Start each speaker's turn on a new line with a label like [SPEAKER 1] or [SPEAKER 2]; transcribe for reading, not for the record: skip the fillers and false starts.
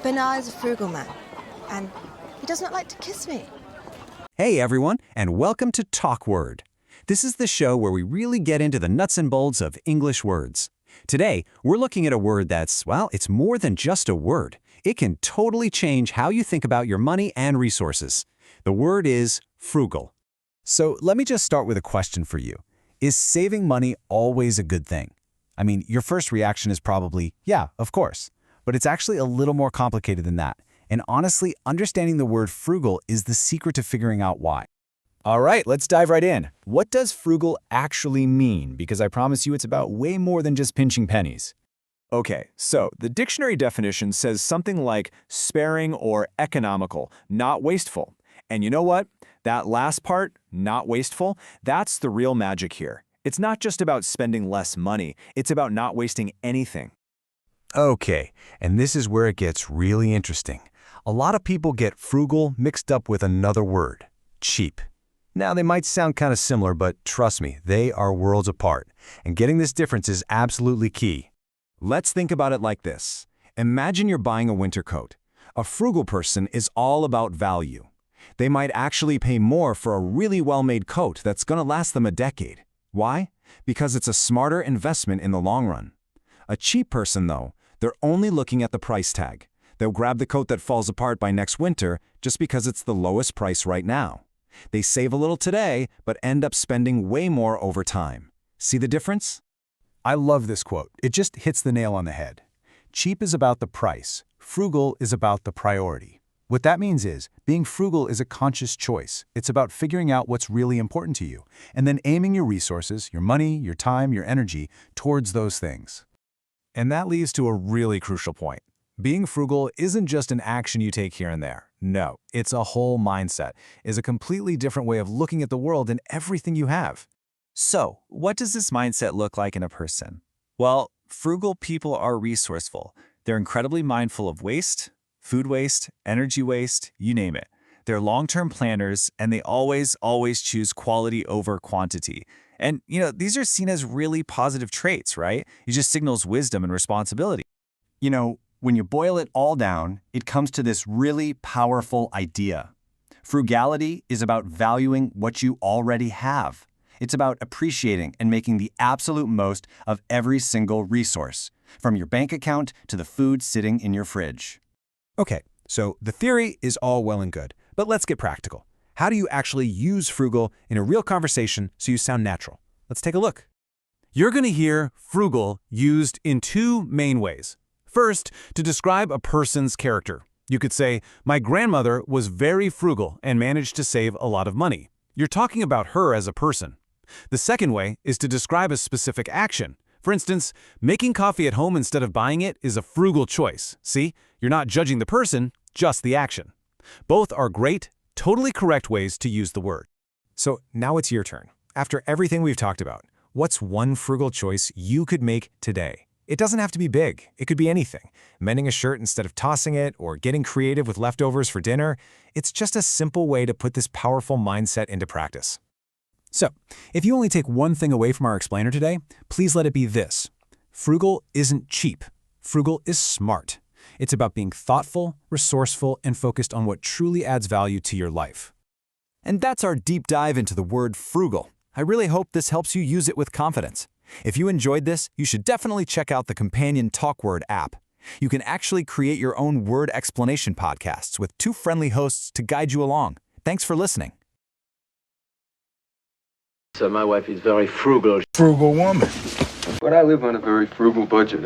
[SPEAKER 1] Bernard is a frugal man, and he does not like to kiss me.
[SPEAKER 2] Hey everyone, and welcome to TalkWord. This is the show where we really get into the nuts and bolts of English words. Today, we're looking at a word that's, well, it's more than just a word. It can totally change how you think about your money and resources. The word is frugal. So let me just start with a question for you. Is saving money always a good thing? I mean, your first reaction is probably, yeah, of course. But it's actually a little more complicated than that. And honestly, understanding the word frugal is the secret to figuring out why. All right, let's dive right in. What does frugal actually mean? Because I promise you it's about way more than just pinching pennies. Okay, so the dictionary definition says something like sparing or economical, not wasteful. And you know what? That last part, not wasteful, that's the real magic here. It's not just about spending less money, it's about not wasting anything. Okay, and this is where it gets really interesting. A lot of people get frugal mixed up with another word, cheap. Now, they might sound kind of similar, but trust me, they are worlds apart. And getting this difference is absolutely key. Let's think about it like this. Imagine you're buying a winter coat. A frugal person is all about value. They might actually pay more for a really well-made coat that's going to last them a decade. Why? Because it's a smarter investment in the long run. A cheap person, though, they're only looking at the price tag. They'll grab the coat that falls apart by next winter just because it's the lowest price right now. They save a little today, but end up spending way more over time. See the difference? I love this quote. It just hits the nail on the head. Cheap is about the price. Frugal is about the priority. What that means is, being frugal is a conscious choice. It's about figuring out what's really important to you, and then aiming your resources, your money, your time, your energy, towards those things. And that leads to a really crucial point. Being frugal isn't just an action you take here and there. No, it's a whole mindset. It's a completely different way of looking at the world and everything you have.
[SPEAKER 3] So, what does this mindset look like in a person? Well, frugal people are resourceful. They're incredibly mindful of waste, food waste, energy waste, you name it. They're long-term planners, and they always choose quality over quantity. And, these are seen as really positive traits, right? It just signals wisdom and responsibility.
[SPEAKER 2] When you boil it all down, it comes to this really powerful idea. Frugality is about valuing what you already have. It's about appreciating and making the absolute most of every single resource, from your bank account to the food sitting in your fridge. Okay, so the theory is all well and good, but let's get practical. How do you actually use frugal in a real conversation so you sound natural? Let's take a look. You're going to hear frugal used in two main ways. First, to describe a person's character. You could say, my grandmother was very frugal and managed to save a lot of money. You're talking about her as a person. The second way is to describe a specific action. For instance, making coffee at home instead of buying it is a frugal choice. See, you're not judging the person, just the action. Both are great, totally correct ways to use the word. So now it's your turn. After everything we've talked about, what's one frugal choice you could make today? It doesn't have to be big. It could be anything. Mending a shirt instead of tossing it, or getting creative with leftovers for dinner. It's just a simple way to put this powerful mindset into practice. So, if you only take one thing away from our explainer today, please let it be this. Frugal isn't cheap. Frugal is smart. It's about being thoughtful, resourceful, and focused on what truly adds value to your life. And that's our deep dive into the word frugal. I really hope this helps you use it with confidence. If you enjoyed this, you should definitely check out the companion TalkWord app. You can actually create your own word explanation podcasts with two friendly hosts to guide you along. Thanks for listening.
[SPEAKER 4] So my wife is very frugal.
[SPEAKER 5] Frugal woman.
[SPEAKER 4] But I live on a very frugal budget,